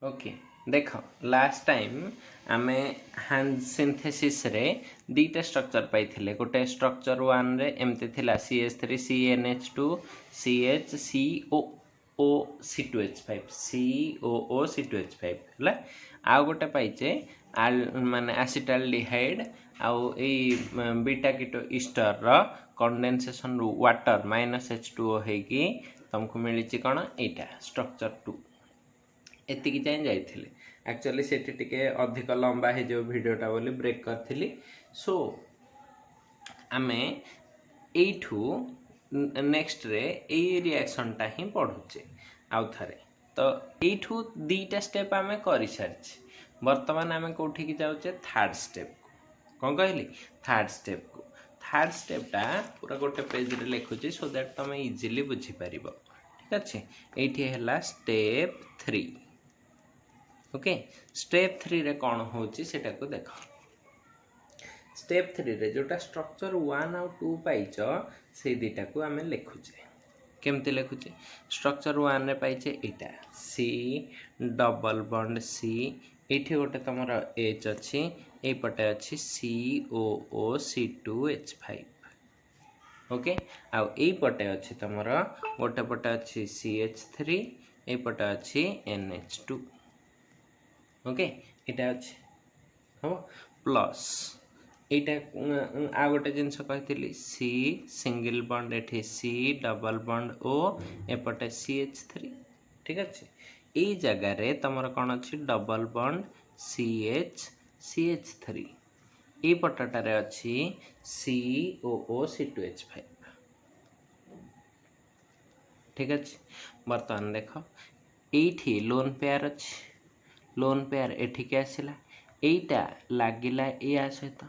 Okay देख last time आमे hand synthesis रे दीटा स्ट्रक्चर पाइथिले गोटे स्ट्रक्चर 1 रे एमते थिला CH3 CNH2 CH COO C2H5 COO C2H5 हला आ गोटे पाइचे माने एसिटाल्डिहाइड आउ ए बीटा कीटो ईस्टर रो कंडेंसेशन रु वाटर -H2O हेकी तुमको मिली कौन एटा स्ट्रक्चर 2 एतिकी जाए जाइथिले एक्चुअली सेठी टिके अधिक लंबा हे जो वीडियोटा बोली ब्रेक करथिली सो आमे एठू नेक्स्ट रे ए रिएक्शन टा ही पढुचे आउ थरे तो एठू दीटा स्टेप आमे करि सारछि वर्तमान आमे कोठी की जाउचे थर्ड स्टेप कोन कहली थर्ड स्टेप टा पूरा गोटे पेज रे लिखुची सो दैट तमे इजीली बुझी परिबो ठीक अछि एठी हैला स्टेप 3 ओके स्टेप 3 रे कौन होची सेटा को देखो स्टेप 3 रे जोटा स्ट्रक्चर 1 और 2 पाइच से दीटा को आमे लिखुचे केमते लिखुचे स्ट्रक्चर 1 रे पाइचे एटा C डबल बॉन्ड C एठी गोटे तमरा H अछि ए पटे अछि COO C2H5 ओके आ ए पटे अछि तमरा गोटे पटे अछि CH3 ए पटे अछि NH2 ओके इटा अछि हो प्लस एटा आ गोटे जिंस कहतिली C सिंगल बॉन्ड एठी C double bond O एपटे CH3 ठीक अछि ए जगह रे तमर कोन अछि डबल बॉन्ड CH3 ए पटटा रे अछि COO C2H5 ठीक अछि वर्तमान देखो एठी लोन पेयर अछि लोन पेयर एठी के आसिला एटा लागिला या सहित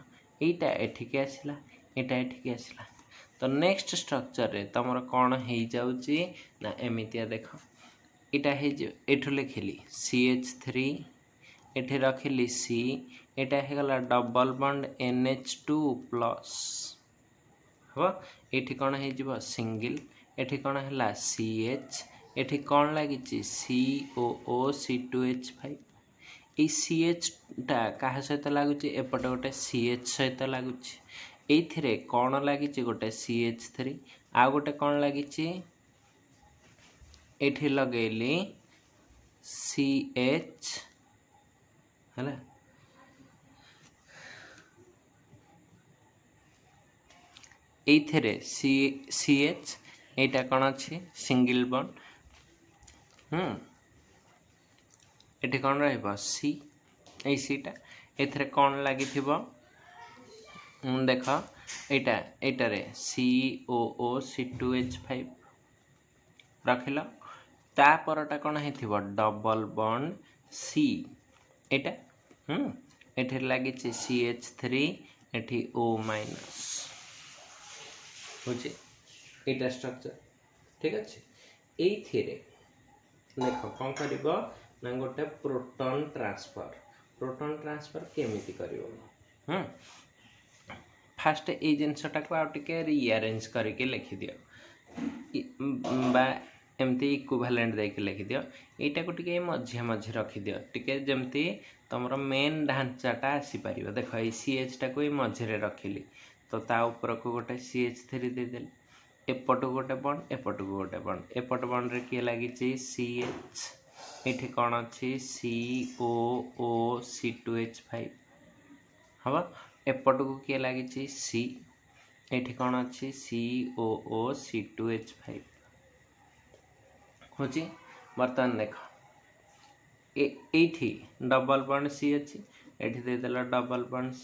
एटा एठी के आसिला एटा एठी के आसिला तो नेक्स्ट स्ट्रक्चर रे तमर कोन हेइ जाउची ना एमितिया देखो एटा हे जे एठो लिखिली CH3 एठी रखिली C एटा हे गला डबल बॉन्ड NH2 प्लस हो एठी कोन हे जिवो सिंगल एठी कोन हला CH एठी कोन लागिची COO C2H5 ए CH टा काहा सहित लागुची एपटे गोटे CH सहित लागुची एथिरे कोन लागिची गोटे CH3 आ गोटे कोन लागिची एठी लगेली CH हला एथिरे CH एटा कोन अछि सिंगल बॉन्ड एठी कोन रहइबो C ए C टा एथरे कोन लागि थिबो देखो एटा एटा रे COO C2H5 रखिलो ता परटा कोन हेथिबो डबल बॉन्ड C एटा एठी लागि छि CH3 एठी O माइनस होचे एटा स्ट्रक्चर ठीक अछि एथिरे देखो कोन करबो ना गोटे प्रोटॉन ट्रांसफर केमिति करिवो फास्ट ए जिंसटा को आ टिके रीअरेंज करके लिखि दियो बा एमती इक्विवेलेंट देके लिखि दियो एटा को टिके मझे रखि दियो टिके जेमती तमरो मेन ढांचाटा आसी परिबो देखो ए CH टा को मझे रे रखिली तो ता ऊपर को गोटे CH3 दे देल एपट गोटे बॉन्ड एपट गोटे बॉन्ड एपट बॉन्ड रे के लागि छि CH एठी कोन अछि COO C2H5 हवा एपट को के लागि छि C एठी कोन अछि COO C2H5 होची वर्तमान देखो एठी डबल बॉन्ड C अछि एठी दे देला डबल बॉन्ड C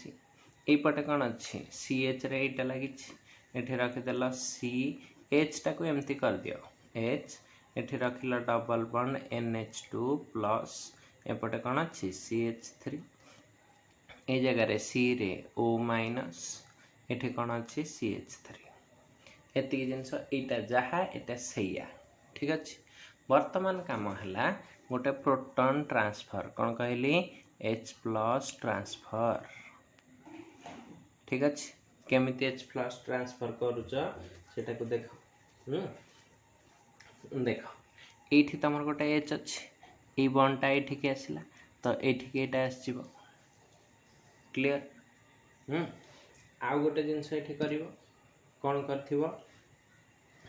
ए पटे कोन अछि CH रे एटा लागि छि एठी रखि देला C H टा को एमती कर दियो H एठी रखिला डबल बॉन्ड NH2 प्लस एपटे कोन अछि CH3 ए जगह रे C रे O माइनस एठी कोन अछि CH3 एति जिंस एटा जहा एटा सैया ठीक अछि वर्तमान काम हला गोटे प्रोटॉन ट्रांसफर कोन कहली H प्लस ट्रांसफर ठीक अछि केमिति H प्लस ट्रांसफर करूछ सेटा को देखो देखो एठी तमर गोटे H अछि ये बॉन्डटा ये आसला तो ये आसो क्लीयर। आउ गोटे जिनस ये कर कौन कर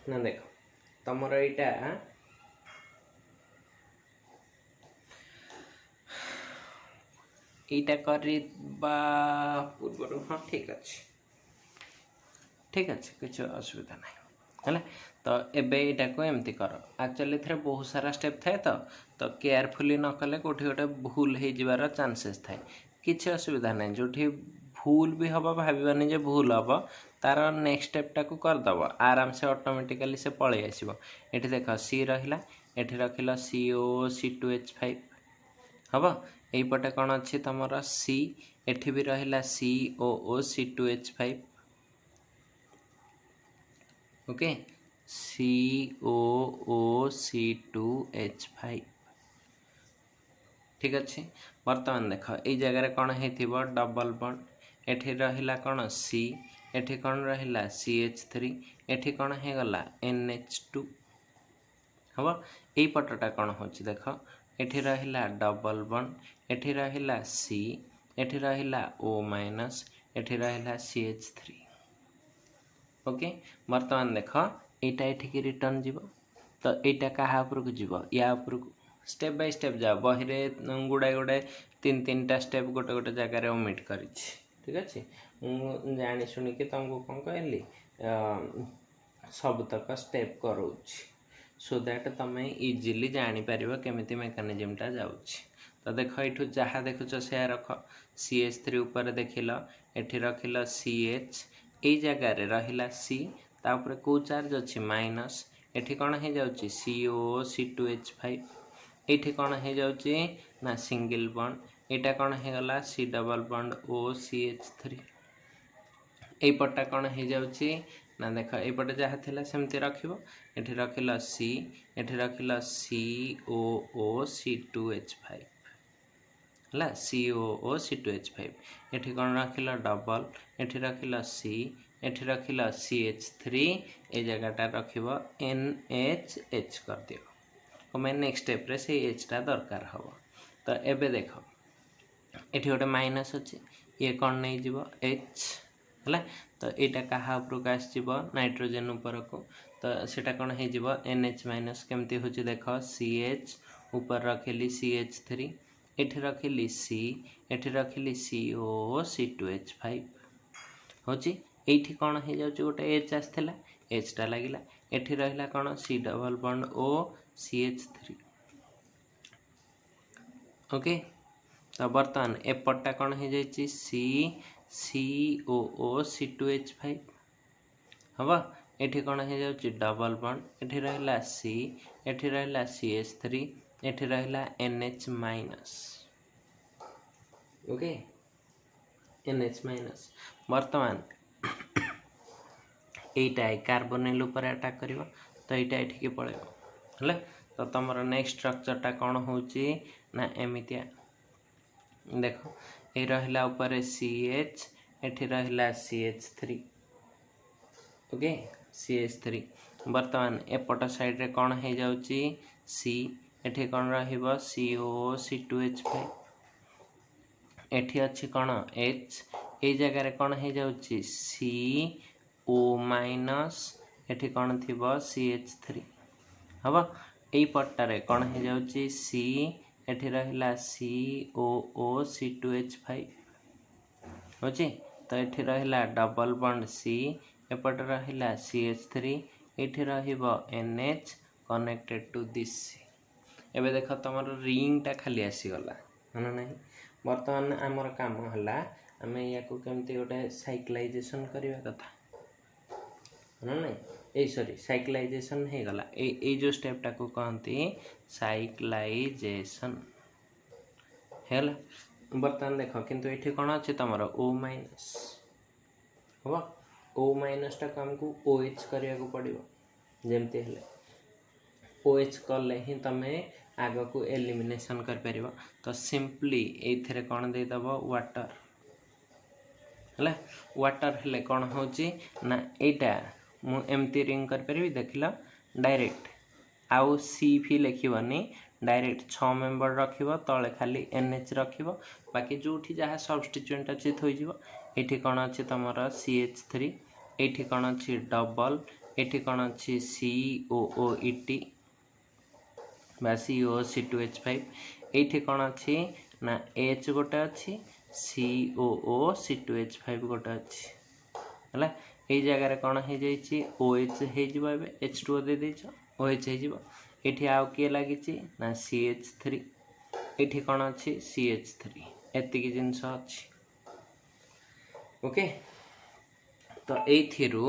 ना देख तुमर यहाँ यहाँ करवा पूर्व हाँ ठीक अच्छे किसी असुविधा ना है तो एबे यहाँ को एमती कर एक्चुअली थे बहुत सारा स्टेप थाए तो केयरफुली न कले कौटी गोटे भूल हो जबार चांसेस थाए किसी असुविधा ना जो भूल भी हम भावानी जे भूल हम तार नेक्स्ट स्टेपटा को करदेव आराम से ऑटोमेटिकली से पलि आसो। ये देख सी रहा ये रखिल CO2H5 हम यहीपटे कौन अच्छी तुम सी एठी भी रहा COOC2H5 ओके COOC2H5 ठीक अच्छे। बर्तमान देख ये जगह कौन हो डबल बॉन्ड एठी रहिला कौन C एठी कौन रहिला CH3 एठी कौन हो गला NH2 हम यही पटटा कौन हो देख एठी रहिला डबल बॉन्ड एठी रहिला C एठी रहिला O- एठी रहिला CH3 ओके। बर्तमान देख यहाँ ये रिटर्न जीव तो यहाँ क्या उपरक जीव या उपरक स्टेप बाय स्टेप जा बही गुड़ाए गुड़ाए तीन तीन टा स्टेप गोटे गोटे जगार ओमिट कर ठीक अच्छे। जानी शुणिकी तुमको कौन कहली सबतक स्टेप कराऊँ सो दैट तुम इजिली जापर केमी मेकानिजमटा जाऊँगी। तो देख ये जहाँ देखुच से रख CH3 उपर देखिल एठी रखिल CH ये जगार रहिला C तापर को चार्ज अच्छी माइनस एठी कौन हो जाउची COOC2H5 ये कौन हो जाउची ना सिंगल बॉन्ड यहाँ कौन हो गला C डबल बॉन्ड OCH3 यही पट्टा कौन हो जाउची ना देख यपटे जहाँ थिला सेमती रखिबो एठी रखिल C एठी रखिल COOC2H5 है COOC2H5 एठी कौन रखिल डबल एठी रखिल C एठी रखिल CH3 ये जगहटा रखिबो NHH कर दियो मैं नेक्स्ट स्टेप रे से H टा दरकार हम। तो एबे देख एठी गोटे माइनस अच्छे ये कौन नहीं जीव H है तो यहाँ क्या उपरक आसो नाइट्रोजेन उपरक तो सीटा कौन हो NH माइनस केमती हूँ देख CH ऊपर रखिली CH3 एठी रखिली C एठी रखिली COOC2H5 होची एठी कौन हो जाउची गोटे H आसला H टा लगिला एठी रहिला कौन C double bond OCH3 okay. तो बर्तमान एपटा कौन हो जाइए COOC2H5 हम एठी कौन हो जाउची डबल बॉन्ड एठी रहिला C एठी रहिला CH3 एठी रहिला NH minus okay NH minus. बर्तमान यहीटा कार्बोनिल उपर अटैक कर तो यहाँ ये पड़ेगा है तो तुम नेक्स्ट स्ट्रक्चरटा कौन होची ना एमितिया देख ये रहिला ऊपर CH एठी रहिला CH3 ओके CH3 बर्तमान एपट साइड रे कौन हो जाउची C एठी कौन रहिबो COOC2H5 एठी अच्छी कौन H ये जगह कौन हो जाउची CO- एठी कौन थिबो CH3 हम यही पट्टारे कौन हो जाउची C एठी रहिला COOC2H5 होची तो एठी रहिला डबल बॉन्ड C एपटे रहिला CH3 एठी रहिबो NH connected to this C एबे देख तुम रिंगटा खाली आसीगला है ना। बर्तमान आमर काम है आम या केमती गोटे साइक्लाइजेशन करवा कथा है ना ये सॉरी साइक्लाइजेशन हो गला ये जो स्टेपटा को कहती साइक्लाइजेशन है। बर्तमान देख किंतु ये कौन अच्छे तुम O- हम O- टा आमको OH करने को पड़ो जमती है OH कले ही तुम आग को एलिमिनेशन कर पार तो सिंपली ये कौन देदेव वाटर है वाटर हेले कौन होची ना यहाँ मु एमती रिंग कर पारि देख डायरेक्ट आउ सी भी लिखनी डायरेक्ट 6 मेंबर रखिबो तळे खाली NH रखिबो बाकी जोठी जहाँ सब्स्टिट्यूएंट अच्छी थोइजिबो एठी कौन अच्छी तुमर CH3 एठी कौन अच्छी डबल एठी कौन अच्छी COOET बा COC2H5 एठी कौन अच्छी ना H गोटे अच्छी COOC2H5 गोटे अच्छी है यही जगार कौन हो जाइए OH हो H2O दे देछ OH हो एठी आउ किए लगी ना CH3 एठी कौन अच्छी CH3 एतिकी जिनस अच्छी ओके तो एथिरू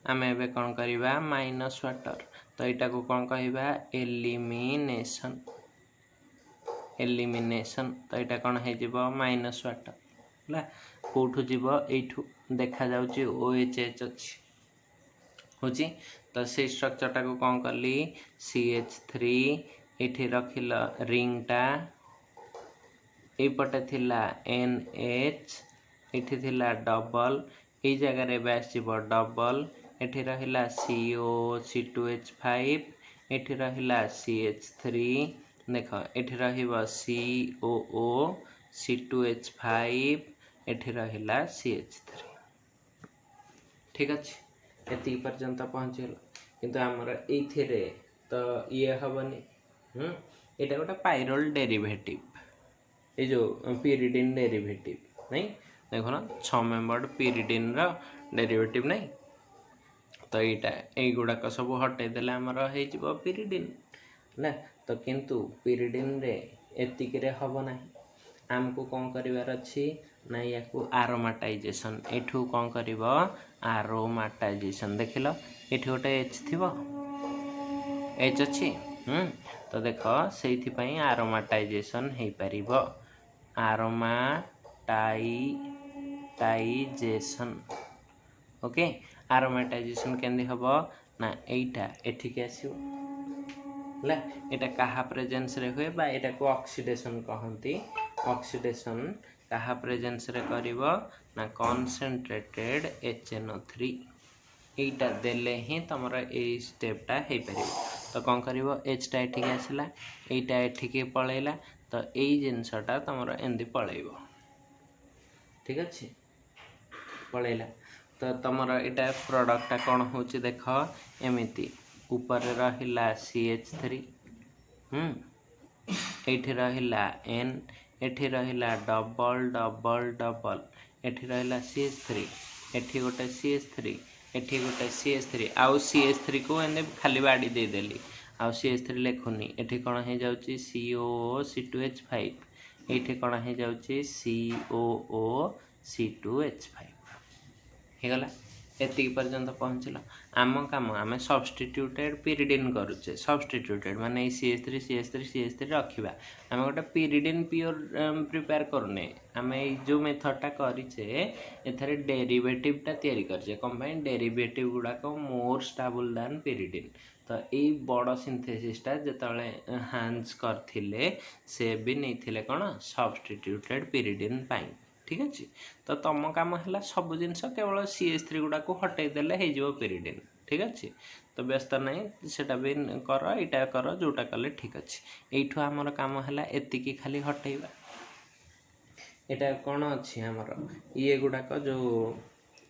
आमे एबे कौन करिबा माइनस वाटर तो एटा को कौन कहिबा एलिमिनेशन एलिमिनेशन तो यहाँ कौन हो माइनस वाटर है कौटू जीव यू देखा जाउची OHH अच्छी हूँ तो से स्ट्रक्चरटा को कौन कली CH3 ये रखिल रिंगटा यपटे थिला NH ये थिला डबल ये जगह आसो डबल ये रहा COC2H5 ये रहा CH3 देख ये COOC2H5 ये रहा CH3 ठीक अच्छे ये पर्यंत पहुँचीगल किंतु आमर ये तो ये हेनी यहाँ गोटे पाइरल डेरिवेटिव ये जो पिरिडिन डेरिवेटिव नहीं देख ना 6 मेंबर्ड पिरिडिन डेरिवेटिव नहीं तो यहाँ गुड़ाक सब हटेदेले आमर हो पिरिडिन ना तो किंतु पिरिडिन रे एतिक हम ना आमको कौन करिवार अच्छी ना या आरोमाटाइजेशन एठू कौन कर आरोमाटाइजेशन देख लो ये गोटे H थी H अच्छी तो देख से आरोमाटाइजेशन हो पार आरोमाटाइजेशन ओके आरोमाटाइजेशन केंदी हम ना एटा एठिक आसो यहाँ क्या प्रेजेंस रे हुए बा एटा को ऑक्सीडेशन कहती ऑक्सीडेशन क्या प्रेजेंस रे करिवो ना कॉन्सेंट्रेटेड HNO3 एटा देले ही तुमर ए स्टेपटा हो पार तो कौन करिवो Hटा एठिक आसला एटा एठिक पलैला तो यही जिनसटा तुमर एमती पलैबो ठीक अच्छे पलैला तो तुमर एटा प्रोडक्टा कौन होची देख एमिति ऊपर रहिला CH3 एठी रहिला N एठी रहिला डबल डबल डबल एठी रहिला CH3 एठी गोटे CH3 एठी गोटे CH3 आउ CH3 को एने खाली बाड़ी दे देली आउ CH3 लेखुनी एठी कोन हे जाउची COOC2H5 एठी कोन हे जाउची COOC2H5 हेगला एतिक पर्यंत पहुँचल आम काम आम सब्स्टिट्यूटेड पिरिडिन करुचे सब्स्टिट्यूटेड माने CH3 CH3 CH3 रखा आम गोटे पिरिडिन प्योर प्रिपेयर करने आम जो मेथडटा करें एथरे डेरिवेटिवटा तैयारी करछे कम डेरिवेटिव गुड़ाक मोर स्टेबल दैन पिरिडिन तो यही बड़ सिंथेसिसटा जिते हांस करथिले से भी नहीं कौन सब्स्टिट्यूटेड पिरिडिन पाई ठीक अच्छे तो तुम कम है सब जिनस केवल CH3 गुड़ा को हटेदेले हो पिरिडिन ठीक अच्छे तो व्यस्त नहीं सेटा भी कर इटा कर जोटा कले ठीक अच्छे यू आमर कम है एतिकी खाली हटेबा यहाँ कौन अच्छी आमर ये गुड़ाक जो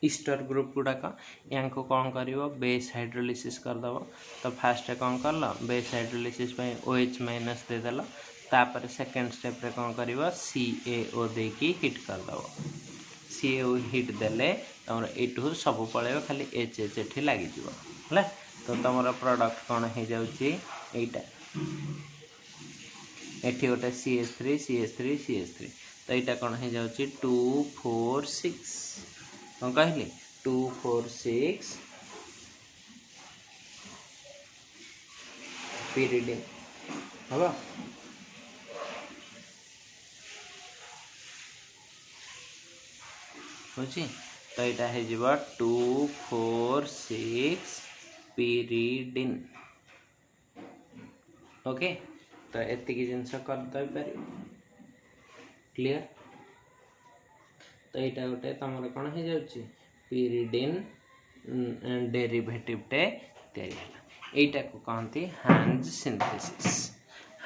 ईस्टर ग्रुप गुड़ाक या कौन कर बेस हाइड्रोलिसिस करदेव तो फास्ट कौन कल बेस हाइड्रोलिसिस OH माइनस देदेल तापर सेकेंड स्टेप रे कौन कर CaO देकी हिट करदेव CaO हिट देले तुम यू सब पलैब खाली HH एठी लगी है तो तुम प्रोडक्ट कौन हो जाउची एटा एठी गोटे CH3 CH3 CH3 तो यहाँ कौन हो जाउची 2 4 6 कौन कहली 2 4 6 पिरिडिन हम बुझी तो यहाँ हो 2 4 6 पिरिडिन ओके तो एतिकी जिनस करदे पार क्लियर तो यहाँ गोटे तुम कौन हो जाउची पिरिडिन डेरिवेटिवटे तैयारी है यहीटा को कहती हांस सिंथेसिस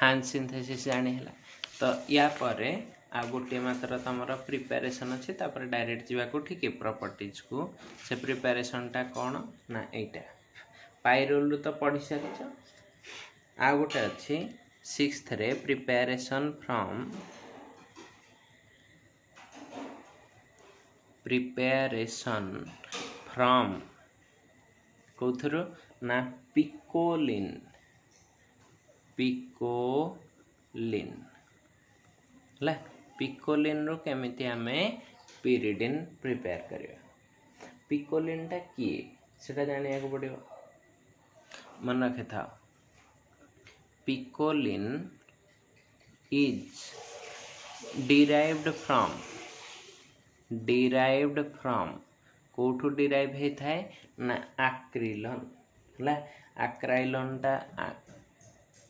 हांड सिंथेसिस जानी है। तो या परे आ गोटे मात्र तुमर प्रिपेरेसन अच्छे डायरेक्ट जावा ठीक प्रॉपर्टीज को से प्रिपेरेसनटा कौन ना एटा पाइरोल तो पढ़ी सारी। आ गोटे अच्छी 6th रे प्रिपेरेसन फ्रॉम कौथुरु ना पिकोलिन है पिकोलिन रो केमिति आमे पिरिडिन प्रिपेयर करिया। पिकोलिन टा किए सेटा जानिया को पड़ियो मन रखे था। पिकोलिन is derived from kothu derive हे थाए ना आक्रिलन है। आक्राइलन टा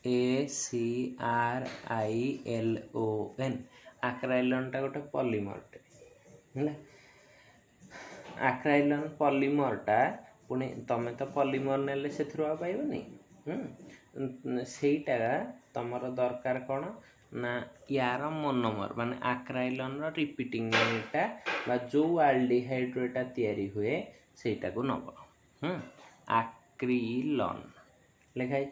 ACRILON आक्राइलन टा गोटे पॉलीमर है। आक्राइलन पॉलीमर टा पुणी तमें तो पॉलीमर नेले से थ्रू पाइबनी सेटा तुमर दरकार कौन ना यार मोनोमर माने आक्राइलन रिपीटिंग यूनिटा बा जो आल्डिहाइड एटा तैयारी हुए सेटा को नब आक्रिलन लिखाई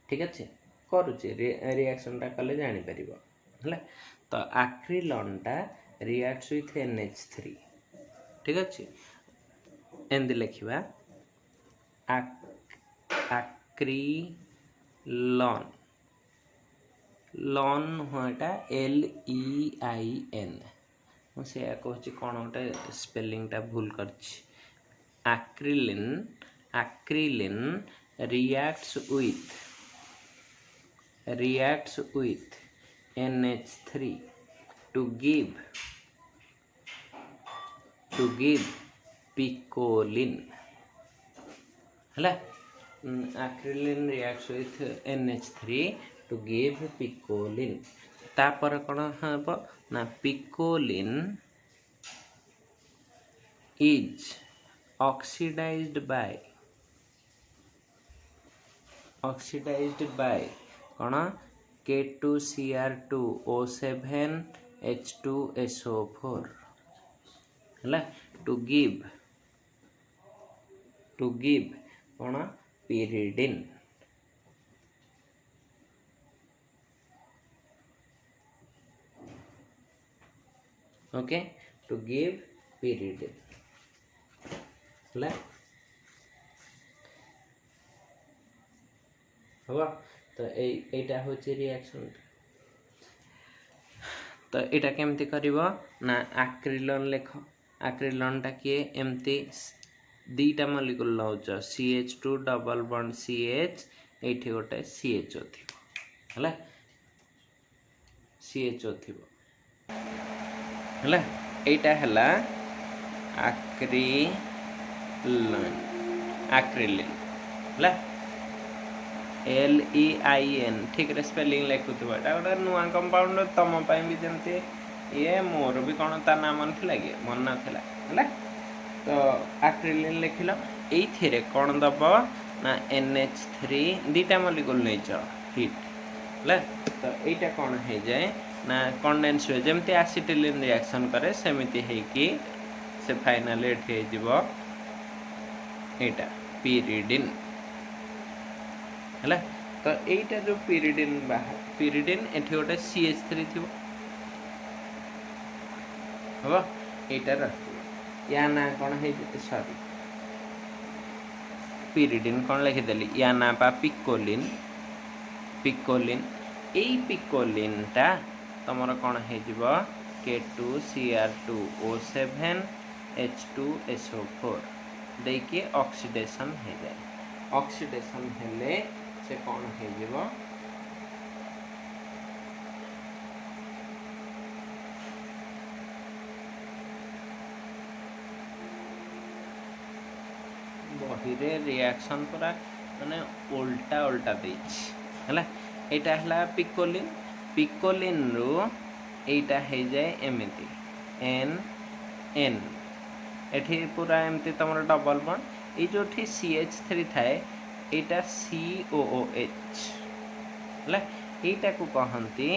ठीक अच्छे करुचे रिएक्शन टा कले जानी परिबो है। तो आक्रिलन टा रिएक्ट्स विथ NH3 ठीक अच्छे एंदी लिखिबा आक्रिलन लॉन होटा LEIN मुझे कहूँ कौन गोटे स्पेलिंग टा भूल करछि। आक्रिलिन reacts with NH3 to give picoline है। आक्रिलिन reacts with NH3 to give picoline तापर कौन हम ना पिकोलिन is oxidized by कौन K2Cr2O7H2SO4 है टू गिव कौन pyridine okay to give pyridine है हवा। तो एटा होची रिएक्शन। तो एटा केमती करिवो ना आक्रिलन लेख आक्रिलन टा किए एमती दीटा मॉलिक्यूल लौच CH2 डबल बॉन्ड CH एठी गोटे CHO थिबो हला CHO थिबो हला एटा हला आक्रिलिन हला LEIN ठीक रे स्पेलिंग लिखुथबा एटा गोटे नुआ कंपाउंड तम पई भी जमते ये मोर भी कोन ता नाम मन थिला कि मन ना थिला हला। तो आक्रिलिन लिखिलो एथिरे कोन दब ना NH3 दीटा मॉलिक्यूल नै छ हिट हला। तो एटा कोन हे जाय ना कंडेंस हो जेमते एसिटिलिन रिएक्शन करे सेमिति हे कि से फाइनली एठे जिवो एटा pyridine है। तो यहीटा जो pyridine एठी गोटे CH3 थी हम यहाँ या ना कौन है सॉरी pyridine कौन लिखिदेली या ना पा पिकोलिन यही पिकोलिन टा तुमर कौन है K2Cr2O7H2SO4 देखिए ऑक्सीडेशन हो जाए। ऑक्सीडेशन हेले से कौन है बही रे रिएक्शन पूरा माने उल्टा देला एटा हला पिकोलिन रो एटा हे जाए एमिति N एठी पूरा एमती तुम डबल बॉन्ड ये जो CH3 थाए एटा COOH है यहीटा को कहती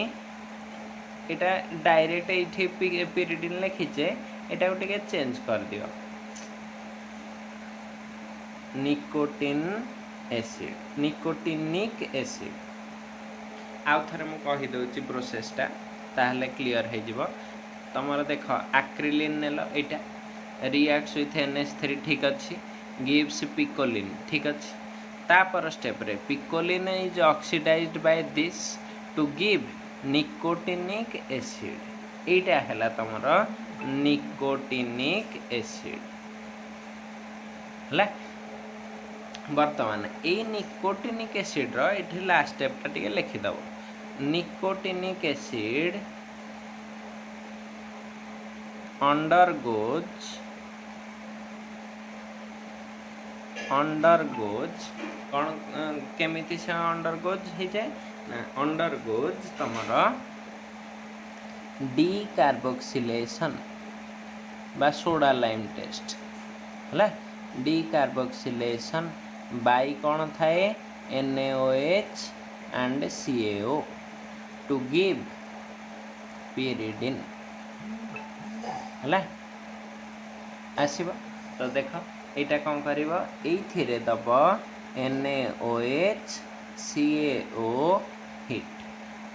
एटा डायरेक्ट ये पिरिडिन लिखीचे एटा को टिके चेंज कर दियो निकोटिन एसिड निकोटिनिक एसिड आउ थरे मु कहि दउची प्रोसेसटा ताहले क्लियर हे जिवो तमर देख एक्रिलिन नेलो एटा रिएक्ट्स विथ NH3 ठीक अच्छी गिव्स पिकोलिन ठीक अच्छी तापर स्टेप रे picoline is oxidised by this to give nicotinic acid एटा हैला तमर निकोटिनिक एसिड हैला वर्तमान ए निकोटिनिक एसिड रो एठी लास्ट स्टेप टा टिके लिखि दबो निकोटिनिक एसिड undergoes कौन केमिति से अंडरगोज हो जाए ना अंडरगोज तमर डीकार्बोक्सिलेशन बा सोडा लाइम टेस्ट है डीकार्बोक्सिलेशन बाई कौन थाए NaOH and CaO to give pyridine है आसब तो देख यहाँ कौन कर दब NaOH CaO हिट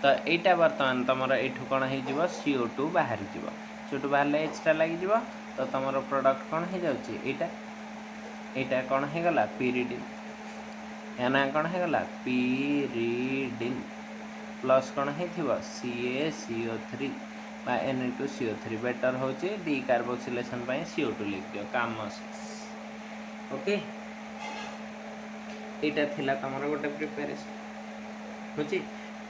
तो यहाँ बर्तमान तुम यू कौन हो CO2 बाहरी जीव CO2 बाहर एचटा लगी तो तुम प्रोडक्ट कौन हो जाटा कौन हो गला pyridine या ना कौन हो गला pyridine प्लस कौन हो CaCO3 बा Na2CO3 बेटर होची डीकार्बोक्सिलेशन CO2 लिख दियो काम ओके एटा थिला तमरो गोटे प्रिपरेशन होची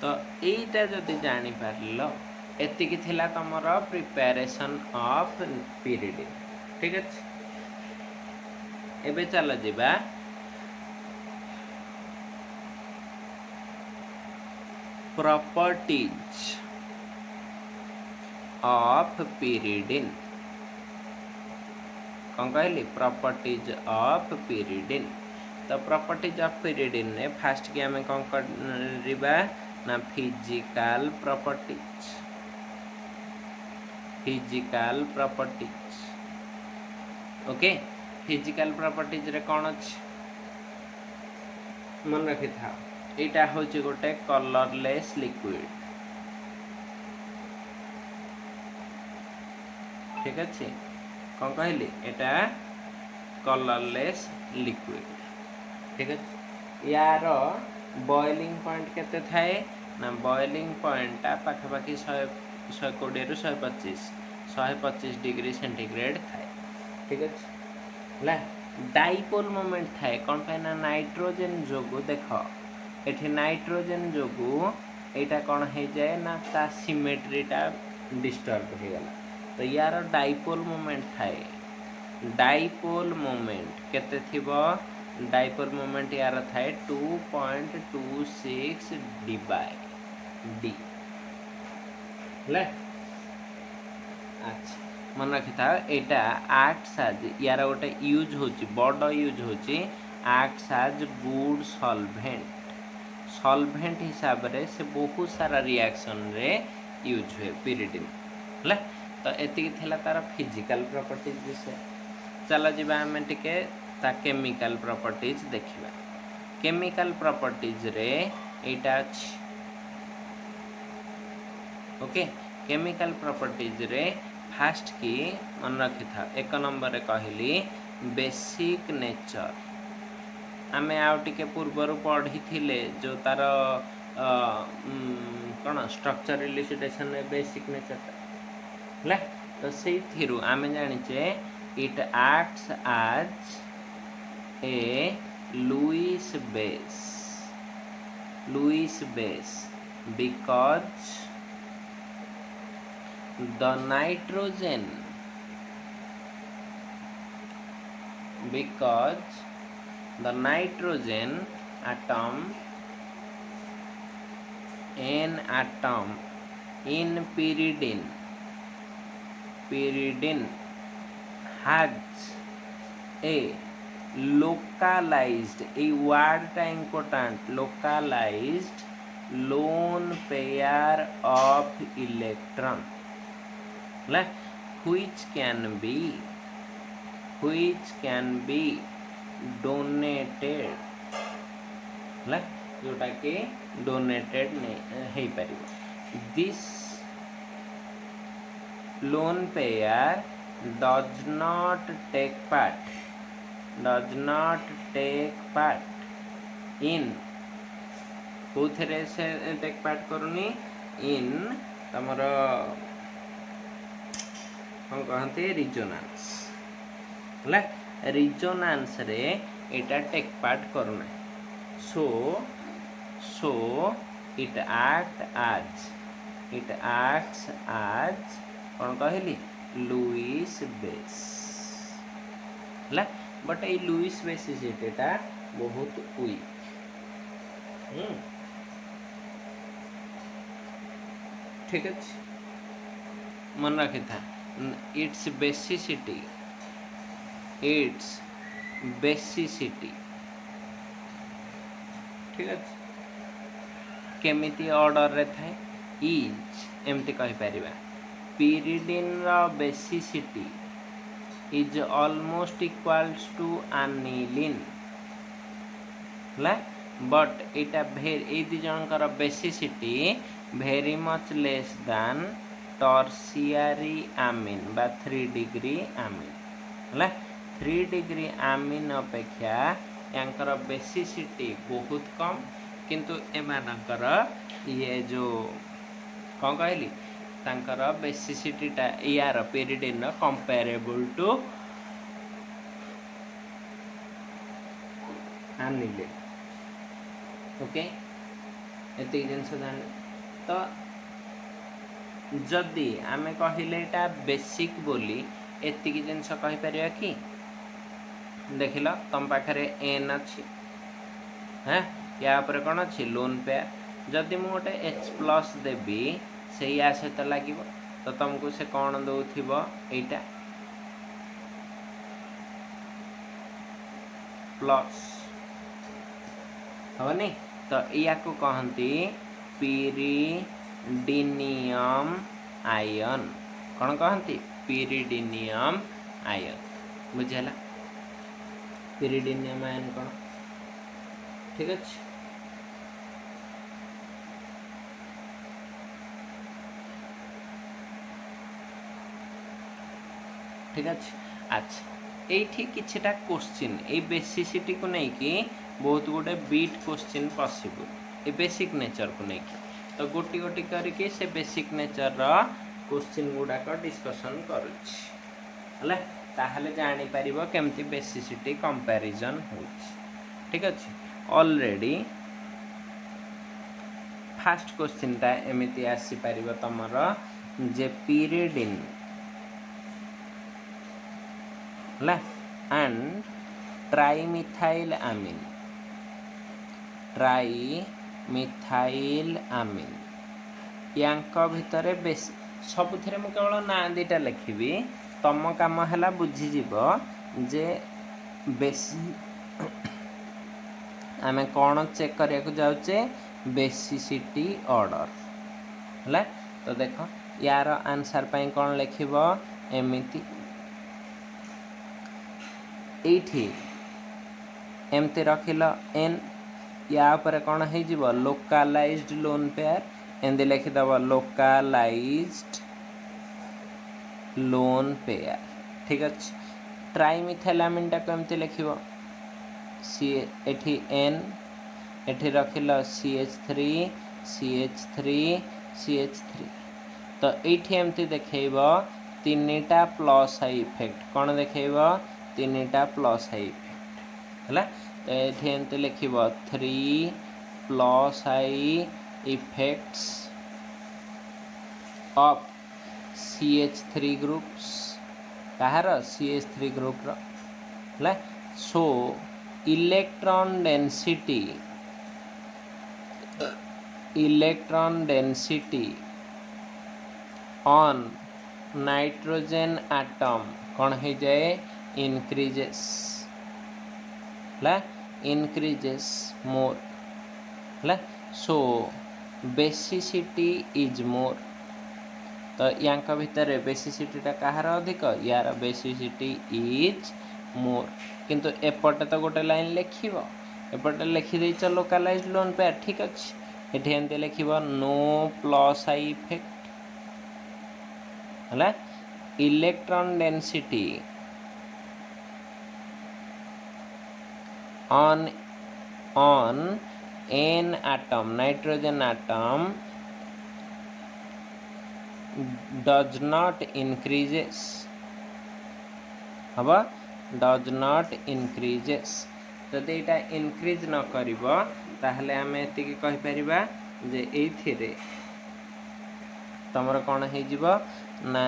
तो एटा जदि जानि पारलो एतिकी थिला तमरो प्रिपरेशन ऑफ pyridine ठीक अछि एबे चलो जिबा प्रॉपर्टीज ऑफ pyridine कौन कहली प्रॉपर्टीज ऑफ pyridine तो प्रॉपर्टीज ऑफ pyridine ने फास्ट की हमें कौन करबा ना physical properties okay physical properties रे कौन अछि मन रखि था एटा होची गोटे कलरलेस लिक्विड ठीक अच्छे कौन कहली एटा कलरलेस लिक्विड ठीक है यार बॉइलिंग पॉइंट केते थाए ना बॉइलिंग पॉइंट टा पाखापाखि 120 रु 125 डिग्री सेंटीग्रेड थाए ठीक है ला डाइपोल मोमेंट थाए कौन पे ना नाइट्रोजन जोगु देख एठी नाइट्रोजन जोगु एटा कौन हो जाए ना ता सिमेट्री टा डिस्टर्ब हो गला तो यार डाइपोल मोमेंट थाए डाइपोल मोमेंट केते थिबो डाइपोल मोमेंट यार थाए 2.26 डी बाय डी ले अच्छा मन रखि था एटा एक्ट्स एज यार गोटे यूज होची बड़ यूज होची एक्ट्स एज गुड सॉल्वेंट हिसाब रे से बहुत सारा रिएक्शन रे यूज हुए pyridine ले तो एति थिला तार फिजिकल प्रॉपर्टीज विषय चलो जिबा हमें टिके ता केमिकल प्रॉपर्टीज देखिबा केमिकल प्रॉपर्टीज रे एटा अछि ओके केमिकल प्रॉपर्टीज रे फास्ट की मन रखि था एक नंबर रे कहली बेसिक नेचर आमे आउ टिके पूर्वरु पढ़ी थिले जो तार कौन स्ट्रक्चर इलुसिडेशन रे बेसिक नेचर ला तो से थिरु आमे जानिचे it acts as a Lewis base because the nitrogen atom n atom in pyridine has a localized a word ta important localized lone pair of electron which can be donated जोटा कि donated हो पार this lone pair does not take part in कोथरे से take part करूनी इन तमर कौन कहते रिजोनांस resonance रे एटा टेक पार्ट करूना सो इट acts as कौन कहली लुईस बेस बट ये लुईस बेसिसिटीटा बहुत वीक ठीक है मन रखी था इट्स बेसिसिटी ठीक है केमिति ऑर्डर रे थाए इज एमती कहि परिबा pyridine रा basicity is almost equals to aniline but इटा ए दी जनकर basicity very much less than tertiary amine बा 3 डिग्री आमिन 3 डिग्री आमिन अपेक्षा यांकर बेसिसिटी बहुत कम किंतु एमानकर ये जो कौन कहली तांकर बेसिसिटीटा यार pyridine comparable to aniline okay एति जिनस जान तो जदि आमे कहिले एटा बेसिक बोली एति जिनस कहि परिया कि देखिल तुम पाखरे एन अच्छी हाँ या पर कौन अच्छी लोन पेयर जदि मु गोटे H प्लस देवी से या सहित लगे तो तुमको से कौन दौथिब एटा प्लस हवनी तो या को कहती pyridinium आयन कौन कहती pyridinium आयन बुझेला pyridinium आयन कौन ठीक अच्छे ठीक अच्छे अच्छा ये किछटा क्वेश्चन ये बेसिसिटी को नहीं कि बहुत गुटे बीट क्वेश्चन पॉसिबल ये बेसिक नेचर को नहीं कि तो गोटी गोटी करके से बेसिक नेचर क्वेश्चन गुड़ाक डिस्कसन करुच्छे ताहले जानी पारिबो केमती बेसिसिटी कंपैरिजन होछि ठीक अच्छे ऑलरेडी फास्ट क्वेश्चन ता एमिति आसी पारिबो तमर जे pyridine and trimethyl amine rank भितर बेस सबुथिरे मु केवल ना दीटा लिखिबी तम काम हैला बुझीजिब जे बेसी आमे कौन चेक करिया को जाउचे बेसिसिटी ऑर्डर है तो देख यार आंसर पाई कौन लिखिब एमिति एठी एमती रखिल एन या पर कौन हो लोकालाइज्ड लोन पेयर एमती लिखिदेव लोकालाइज्ड लोन पेयर ठीक अच्छे ट्राइमिथाइलामिन टाक एमती लिख सी एठी एन एठी रखिल CH3 CH3 तो ये एमती देखेब 3टा प्लस हाई इफेक्ट कौन देखेब 3टा प्लस हाई इफेक्ट है तो ये एमती लिखिब 3 plus I effects of CH3 groups कहार CH3 ग्रुप रो so electron density on nitrogen atom कौन हो जाए increases more so basicity is more. तो या भितर बेसिसिटीटा कहार अधिक, यार बेसिसिटी इज मोर। किंतु एपटे तो गोटे लाइन लिखिब, एपटे लिखिदेच लोकालाइज लोन पेयर, ठीक अच्छे। ये एमती लिख नो प्लस आई इफेक्ट है electron density on n atom nitrogen atom does not increases, हबा does not increases। जदि एटा इंक्रीज न करिबो ताहले आमे एति कि कहि परिबा जे एथिरे तमर कोन हे जिवो ना,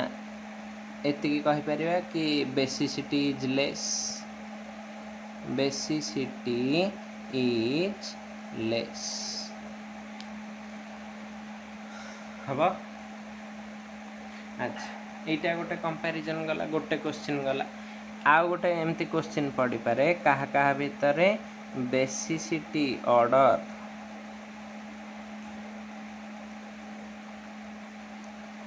एति कि कहि परिबा कि basicity is less, basicity is less हबा। अच्छा एटा गोटे कंपैरिजन गला, गोटे क्वेश्चन गला। आउ गोटे एमती क्वेश्चन पड़ी पारे कहा कहा भितरे बेसिसिटी ऑर्डर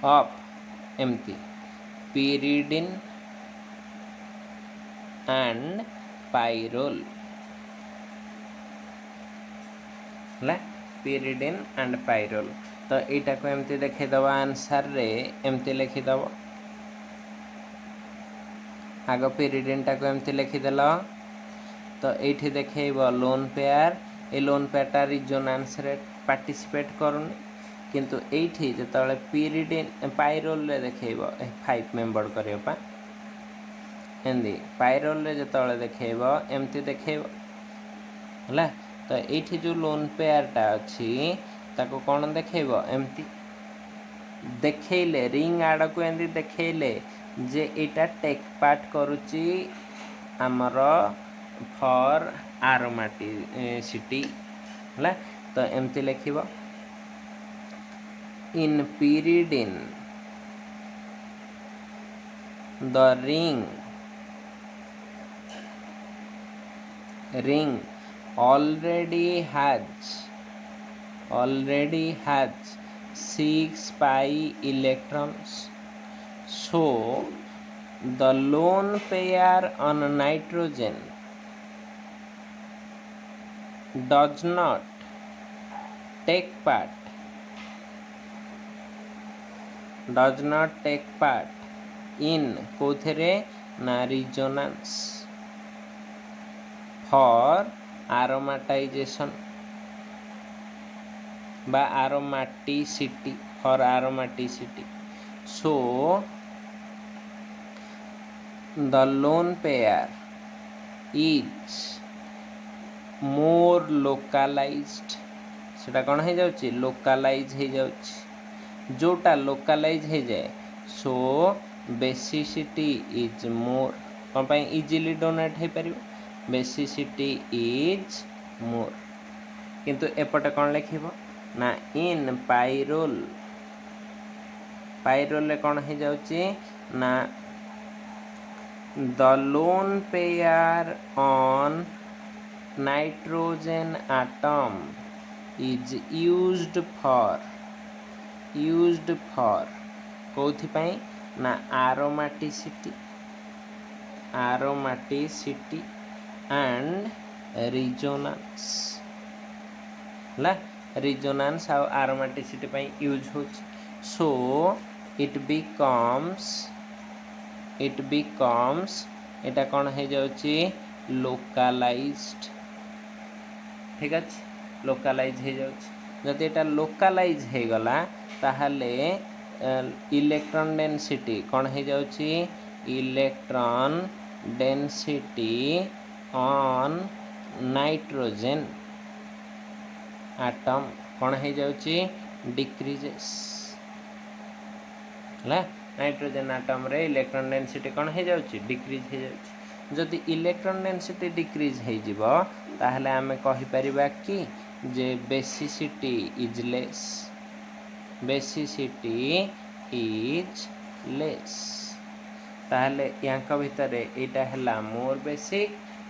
ऑफ एमती pyridine and pyrrole है pyridine and pyrrole। तो यहाँ को एमती देखीदब आंसर रे एमती लिखिदब, आग pyridine टा को एमती लिखिदेल तो ये देखब लोन पेयर, ए लोन पेयरटा रिजोनांस रे पार्टिसिपेट करूनी, किंतु एठी जतले pyridine पायरोल रे देखब 5 मेंबर करबा एंदी पायरोल रे जतले देखब एमती देखब हला। तो ये जो लोन पेयरटा अच्छी ताको कौन देखब एमती देखले रिंग आड़ को एंदी देखले जे एटा टेक पार्ट करुची आमर फॉर आरोमेटिसिटी हला। तो एमती लिखब इन pyridine the ring already has 6 pi electrons, so the lone pair on nitrogen does not take part in कोथरे ना resonance for aromatization बा aromaticity for aromaticity, so the lone pair is more localized। सेटा कौन हो जाउची localise हो जाउची, जोटा localise हो जाए सो बेसिसिटी इज मोर। कौन पाई इजिली डोनेट हो पारिबो, बेसिसिटी इज मोर। किंतु एपटे कौन लिखिबो ना इन पायरोल, पायरोल रे कौन हो जाउची ना the lone pair on nitrogen atom is used for कौथि पाई ना aromaticity and resonance ला resonance और aromaticity पाई यूज होची। so it becomes एटा कौन हो जाउची localized, ठीक अच्छे लोकलाइज हो जाउची। जदि एटा लोकलाइज हो गला ताहले इलेक्ट्रॉन डेंसिटी कौन हो जाउची electron density on nitrogen atom कौन हो जाउची डिक्रीजेस है। नाइट्रोजन एटम रे इलेक्ट्रॉन डेंसिटी कौन हो जाउची डिक्रीज हो जाउची। जदि इलेक्ट्रॉन डेंसिटी डिक्रीज हो जिवो ताहले आमे कहि परिबा कि जे basicity is less, basicity is less. ताहले यांका भितरे एटा हला मोर बेसिक,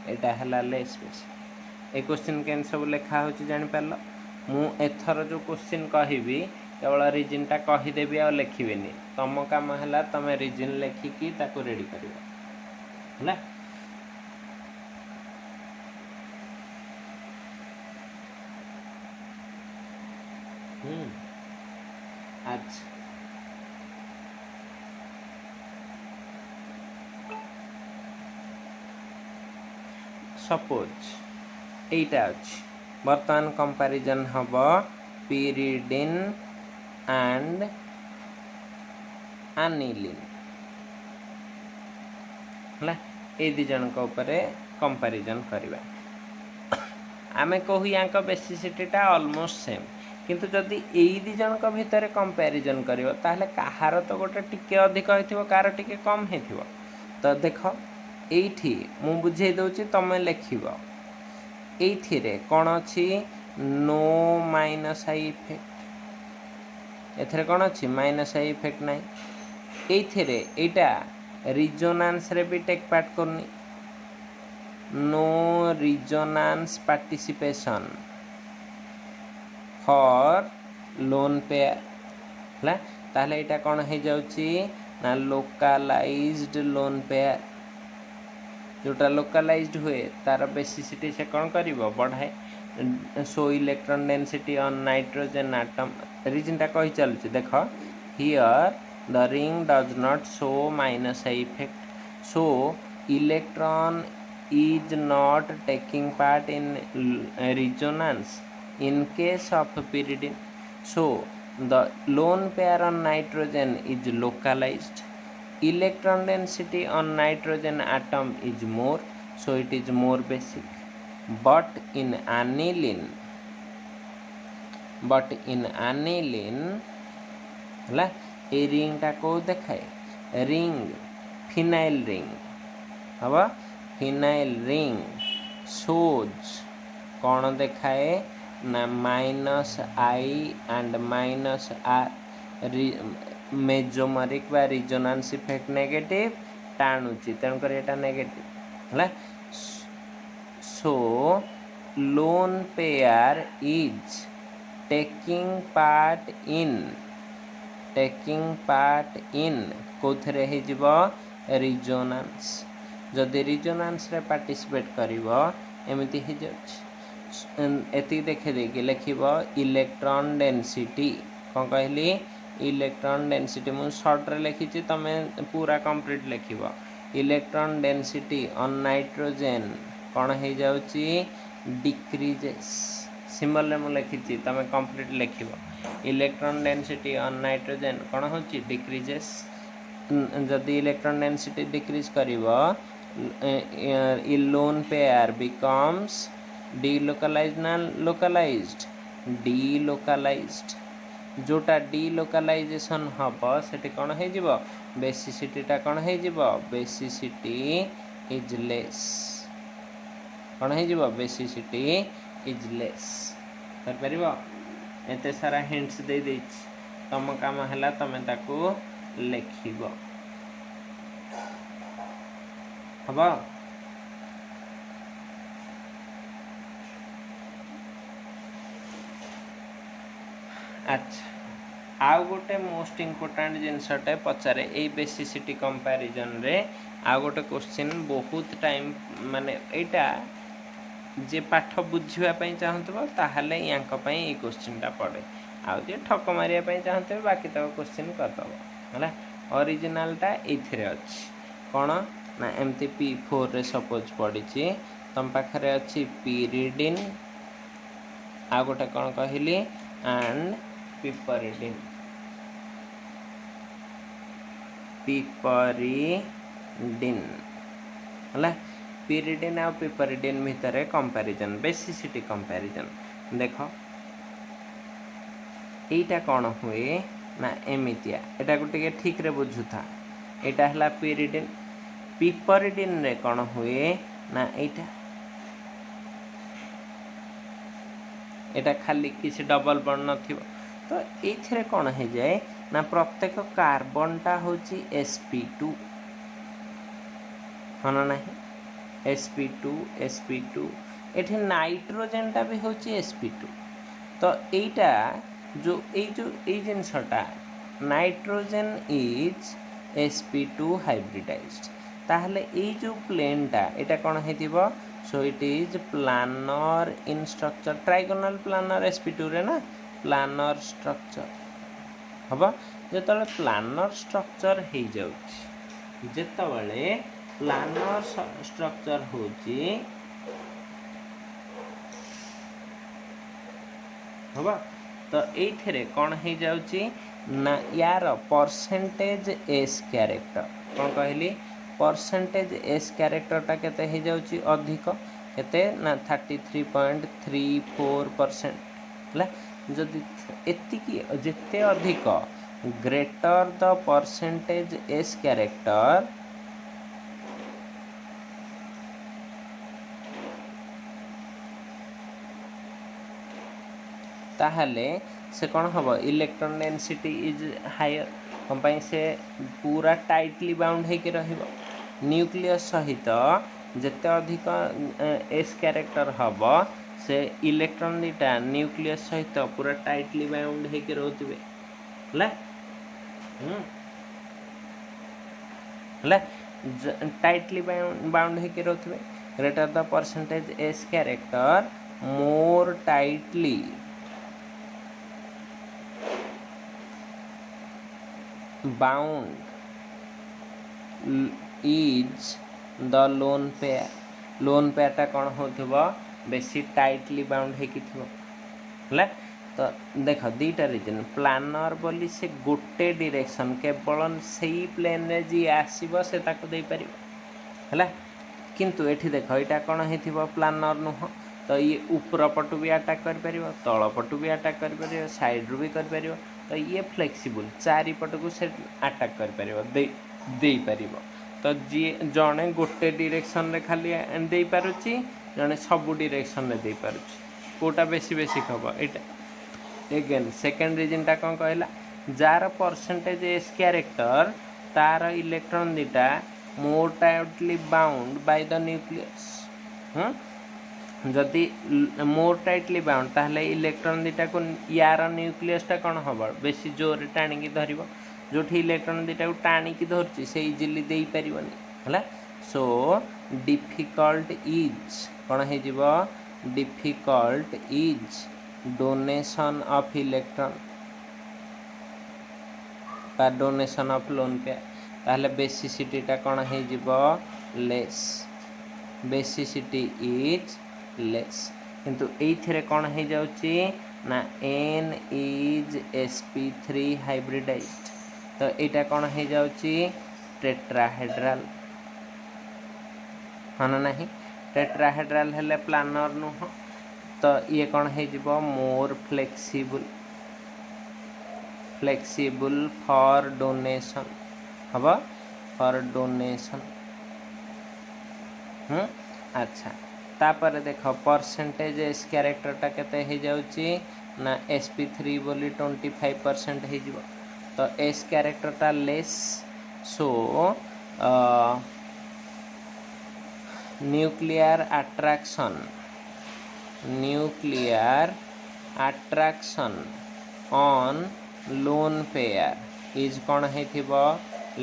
एटा हला लेस बेसिक। ए क्वेश्चन के आंसर लिखा होची जानि पारलो मु एथर जो क्वेश्चन कहबी केवल रिजन टा कहीदेवी आ लिखिबेनी तुम काम है तुम रिजन लिखिकी ताको रेडी कर अच्छा सपोज एटा अच्छी बर्तमान कंपैरिजन हम pyridine एंड aniline है ये दी जन कंपैरिजन करवा आमे कहू या बेसिसिटीटा ऑलमोस्ट सेम किंतु जदि यही दी जन भितर कंपैरिजन करियो ताहले कहार तो गोटे टिके अधिक होइथिबो कार टिके कम होइथिबो तो देख एठी मु बुझे दउची तमे लिखिबो एथिरे कोन अछि नो माइनस आई इफेक्ट एथरे कोन अछि माइनस आई इफेक्ट नै एथिरे एटा रिजोनेंस रे भी टेक पार्ट करनी नो resonance participation for lone pair हला ताहले एटा कोन हे जाउची ना लोकलाइज्ड लोन पेयर जोटा लोकलाइज्ड हुए तार बेसिसिटी से कौन करिवो बढ़ाए so electron density on nitrogen atom reason टा कहि चलुची देख here the ring does not show minus I effect so electron is not taking part in resonance in case of pyridine so the lone pair on nitrogen is localized electron density on nitrogen atom is more so it is more basic but in aniline ला ए ring टा को देखाए ring phenyl ring हवा phenyl ring shows कौन देखाए ना minus I and minus R mesomeric बा रिजोनेंस इफेक्ट नेगेटिव टाणुची तेणुक एटा नेगेटिव है so lone pair is taking part in कोथरे हे जिवो रिजोनेंस जदि रिजोनेंस रे पार्टिसिपेट करिवो एमिति हे जाउछ एति देखे देकी लिखिबो इलेक्ट्रॉन डेंसिटी कोन कहली इलेक्ट्रॉन डेंसिटी मु शॉर्ट रे लिखिची तमे पूरा कंप्लीट लिखिबो इलेक्ट्रॉन डेंसिटी ऑन नाइट्रोजन कोन हे जाउची डिक्रीजेस सिंबल रे मु लिखिची तमे कंप्लीट लिखिबो इलेक्ट्रॉन डेंसिटी ऑन नाइट्रोजन कोन होची डिक्रीजेस जदि इलेक्ट्रॉन डेंसिटी डिक्रीज करिवो लोन पेयर becomes delocalized ना localized delocalized जोटा delocalization हबो सेठी कोन हे जिवो बेसिसिटी टा कोन हे जिवो बेसिसिटी इज लेस कोन हे जिवो बेसिसिटी इज लेस कर परिबो एते सारा हिंट्स दे देछि तम काम हला तमे ताकू लिखिबो हबा अच्छा आउ गोटे मोस्ट इम्पोर्टेंट जिनसटे पचारे ए बेसिसिटी कंपैरिजन रे आउ गोटे क्वेश्चन बहुत टाइम माने एटा जे पाठ बुझिबा पई चाहंतबो ताहाले यांक पई ए क्वेश्चन टा पड़े आउ जे ठक मारिया पई चाहंतबो बाकी तक क्वेश्चन कर दबो हला ओरिजिनल टा एथिरे अछि कोन ना एमती P4 रे सपोज पड़ी तुम पाखे अच्छी pyridine आ गोटे कौन कहली एंड पिपरिडिन है pyridine आ पिपरिडिन भितर कंपैरिजन बेसिसिटी कंपैरिजन देख एटा कौन हुए ना एमितिया एटा गोटे ठीक रे बुझुथा एटा हला pyridine पिपरिडिन रे कौन हुए ना एटा खाली किसी डबल बॉन्ड नथिबो तो एथिरे कौन हो जाए ना प्रत्येक कार्बन टा होची sp2 हना नहीं sp2 एठी नाइट्रोजन टा भी होची sp2 तो एटा जो जिनसटा नाइट्रोजन इज sp2 हाइब्रिडाइज्ड ताहले ए जो प्लेनटा एटा कौन हेतिबो so it is planar in structure trigonal planar sp2 रे ना प्लानर स्ट्रक्चर हबा जेतले प्लानर स्ट्रक्चर हे जाउछि जेतबेले प्लानर स्ट्रक्चर होछि हबा तो एथिरे कौन हो जाउछि ना यार परसेंटेज एस कैरेक्टर कौन कहली परसेंटेज एस कैरेक्टरटा केते हो जाउछि अधिक केते ना 33.34% हला जदि एतिकी जेते अधिक greater the percentage S character ताहले से कौन हम इलेक्ट्रॉन डेंसिटी इज हायर हम पाई से पूरा टाइटली बाउंड होकर रहिबो न्यूक्लियस सहित जेते अधिक एस कैरेक्टर हम से इलेक्ट्रॉन दीटा न्यूक्लियस सहित पूरा टाइटली बाउंड होकर रहउतबे हला हला टाइटली बाउंड होकर रहउतबे greater the percentage S character more tightly bound is the lone pair टा कौन होथिबो बेसी टाइटली बाउंड हेकी थिबो हला तो देख दीटा रीजन प्लानर बोली से गोटे डायरेक्शन केवल सही प्लेन रे जी आसीबो से ताको दे परिबो हला किंतु एठी देख एटा कौन हेथिबो प्लानर नुह तो ये ऊपर पटु भी अटैक कर परिबो तळ पटु भी अटैक कर परिबो साइड रू भी कर परिबो तो ये फ्लेक्सिबल चारि पट को से अटैक कर परिबो दे परिबो तो जी जणे गोटे डायरेक्शन रे खाली दे पारुची जणे सब डायरेक्शन रे दे पारुची कोटा बेसी बेसी खबो एटा अगेन सेकंड रीजन टा कोन कहला जार परसेंटेज एस कैरेक्टर तार इलेक्ट्रॉन दीटा more tightly bound by the nucleus जदि मोर टाइटली बाउंड ताहले इलेक्ट्रॉन दीटा को यार न्यूक्लियस टा कौन हम बेसी जोर टाणी धरब जो इलेक्ट्रॉन दीटा को टाणी धरची से इजिली दे पारिबनी हला सो डिफिकल्ट इज कौन हो difficult is donation of electron बा डोनेशन ऑफ लोन पेयर ताहले बेसिसिटी टा कौन हो लेस बेसिसिटी इज लेस किंतु एथिरे कौन हो जाउची ना n इज sp3 हाइब्रिडाइज्ड तो एटा कौन हो जाउची टेट्राहेड्रल हन नहीं टेट्राहेड्रल हेले प्लानर नुह तो ये कौन हो जिवो मोर फ्लेक्सिबल फॉर डोनेशन हबो फॉर डोनेशन अच्छा तापर देख परसेंटेज एस कैरेक्टर टा केते हो जाउची ना sp3 बोली 25% हो जिवो तो एस कैरेक्टर टा less so nuclear attraction on loan pair is कौन हेथिबो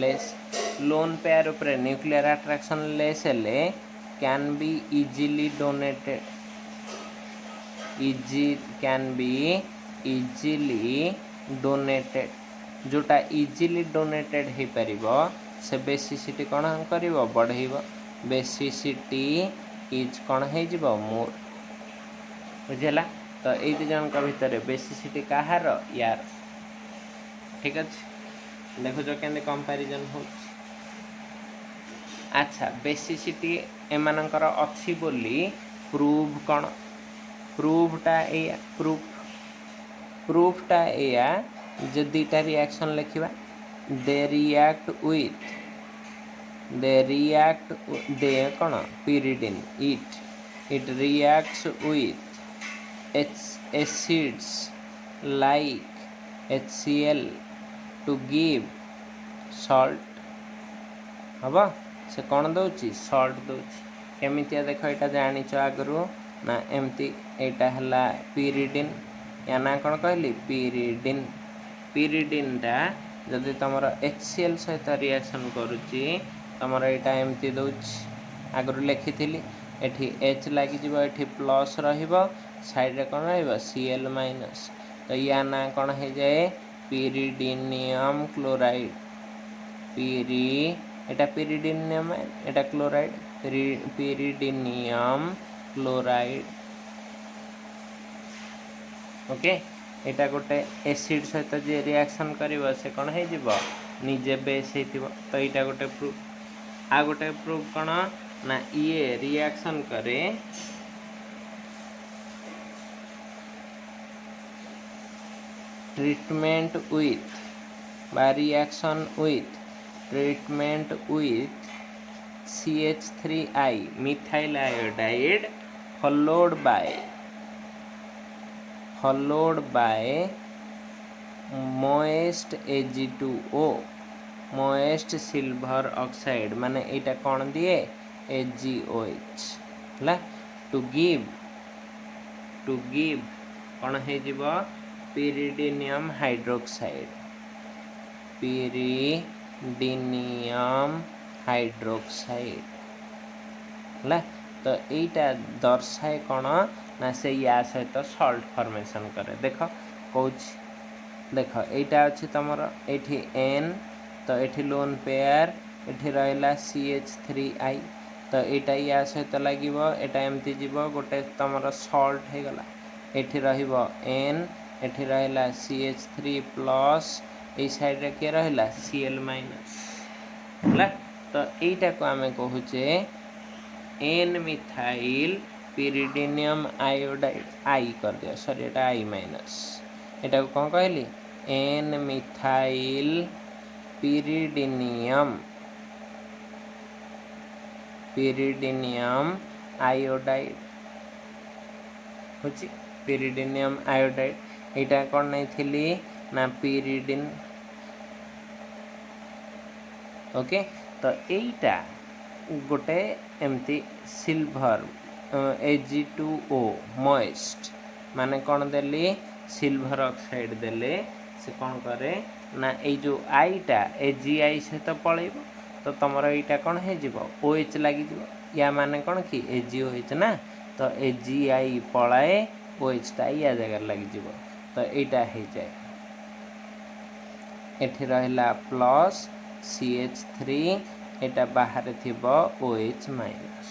लेस लोन पेयर ऊपर न्यूक्लियर अट्रैक्शन लेस हेले can be easily donated जोटा इजिली डोनेटेड हो पारिबो से बेसिसिटी कौन करिवो बढ़ाइबो बेसिसिटी इज कौन हो जिवो मोर बुझला तो ए दु जन का भीतर बेसिसिटी कहार यार ठीक अछि देखो जो केने कंपैरिजन हो अच्छा बेसिसिटी एमानकर अच्छी बोली प्रूफ कौन प्रूफटा एया प्रूफटा एया जो दीटा रिएक्शन लिखा दे रिएक्ट दे कौन pyridine it reacts with acids like HCl to give salt हबा से कौन दौची सल्ट दौची केमितिया देख यहाँ जाच आगु ना एमती यहाँ है pyridine या ना कौन कहली pyridine pyridineटा जदि तुम HCl सहित रिएक्शन करुच्ची तुम यहाँ एमती दौच आगु लिखी एठी H लगी एठी प्लस साइड रे कौन Cl माइनस तो या ना कौन हो जाए pyridinium क्लोराइड एटा pyridinium एटा क्लोराइड pyridinium क्लोराइड ओके एटा गोटे एसिड सहित जे रिएक्शन करिवो से कौन है जीवो निजे बेस हेतिवो तो एटा गोटे प्रूफ आ गोटे प्रूफ कौन ना ये रिएक्शन करे treatment with by reaction with treatment with CH3I methyl iodide followed by moist Ag2O moist silver oxide माने एटा कौन दिए AgOH ला to give कौन है जीवो pyridinium hydroxide ला तो यहीटा दर्शाए कौन ना से या सहित सल्ट फॉर्मेशन करे देख कौच देख यहीटा अच्छी तुम ये N तो ये लोन पेयर ये रहा CH3I तो यहाँ या सहित लगे यहाँ एमती जीव गोटे तुम सल्ट हो गला ये N ये रहा CH3 प्लस ये साइड रे के रहा Cl माइनस है तो यहीटा को आम कहूचे N methyl pyridinium iodide I कर दिया सॉरी एटा I माइनस एटा को कौन कहली N मिथाइल pyridinium iodide होची pyridinium iodide एटा कौन नहीं थी ना pyridine ओके तो यहीटा गोटे एमती सिल्वर Ag2O मॉइस्ट माने कौन देली सिल्वर ऑक्साइड देले से कौन करे ना ये जो आईटा AgI से तो पलैब तो तुम यहाँ कौन हो OH लगी या माने कौन कि AgOH ना तो AgI पलाए OH टा या जगह लगी तो यहाँ हो जाए एठी रहिला प्लस CH3 एटा बाहर थिबो OH माइनस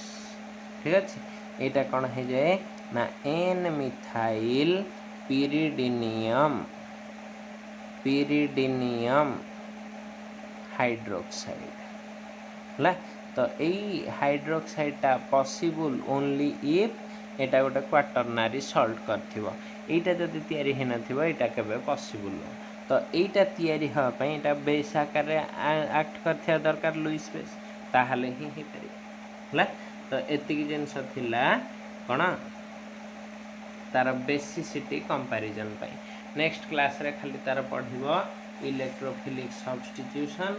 ठीक अच्छे यहाँ कौन हो जाए ना N मिथाइल pyridinium हाइड्रोक्साइड है तो यही हाइड्रोक्साइड टा पॉसिबल ओनली इफ एटा गोटे क्वाटरनारी सल्ट करथिबो एटा जदि तयारी हे नथिबो एटा केबे पॉसिबल तो एटा तयारी हवा पई एटा बेस आकार रे एक्ट करथिया दरकार लुइस बेस ताहाले ही हे परिबो तो एतिकी जिनस थिला कोन तार बेसिसिटी कंपैरिजन पई नेक्स्ट क्लास रे खाली तार पढ़िबो इलेक्ट्रोफिलिक सब्स्टिट्यूशन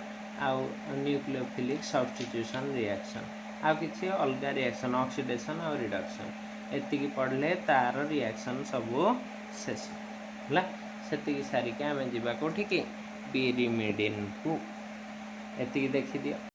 आउ न्यूक्लियोफिलिक सब्स्टिट्यूशन रिएक्शन आउ किसी अलग रिएक्शन ऑक्सीडेशन और रिडक्शन एतिकी पढ़ले तार रिएक्शन सबू शेष है सेतिकी सारिके आमे जिबा कोठी की pyrimidine को एतिकी देखि दियो।